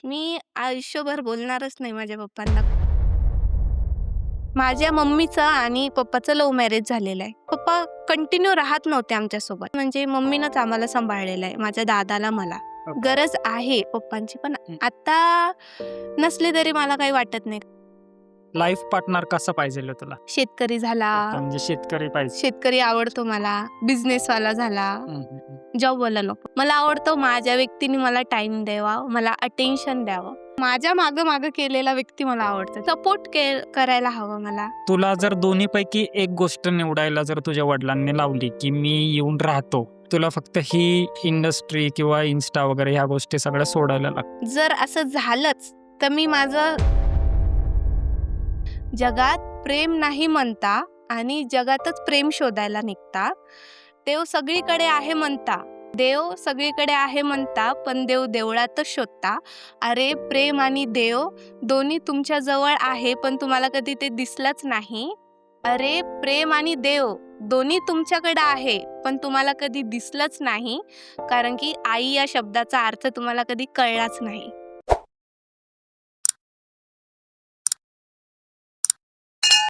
मी आयुष्यभर बोलणारच नाही माझ्या पप्पांना. माझ्या मम्मीचं आणि पप्पाचं लव्ह मॅरेज झालेलं आहे. पप्पा कंटिन्यू राहत नव्हते आमच्यासोबत. म्हणजे मम्मीनंच आम्हाला सांभाळलेलं आहे, माझ्या दादाला, मला. ओके. गरज आहे पप्पांची, पण हं. आता नसली तरी मला काही वाटत नाही. लाईफ पार्टनर कसा पाहिजेल तुला? शेतकरी झाला, म्हणजे शेतकरी पाहिजे. शेतकरी आवडतो मला, बिझनेसवाला झाला, हं, हं, हं. जॉबवाला नको. मला आवडतं माझ्या व्यक्तीने मला टाइम द्यावा, मला अटेन्शन द्यावं. माझ्या मागं मागं केलेला व्यक्ती मला आवडतं. सपोर्ट करायला हवं मला. तुला जर दोन्हीपैकी एक गोष्ट निवडायला जर तुझ्या वडिलांनी लावली, की मी येऊन राहतो, तुला फक्त ही इंडस्ट्री किंवा इन्स्टा वगैरे ह्या गोष्टी सगळ्या सोडायला लागतात. जर असं झालंच तर मी माझं जगात प्रेम नाही म्हणता आणि जगातच प्रेम शोधायला निघता. देव सगळीकडे आहे म्हणता, देव सगळीकडे आहे म्हणता, पण देव देवळातच शोधता. अरे प्रेम आणि देव दोन्ही तुमच्या जवळ आहे, पण तुम्हाला कधी ते दिसलंच नाही. अरे प्रेम आणि देव दोन्ही तुमच्याकडे आहे, पण तुम्हाला कधी दिसलंच नाही, कारण की आई या शब्दाचा अर्थ तुम्हाला कधी कळलाच नाही.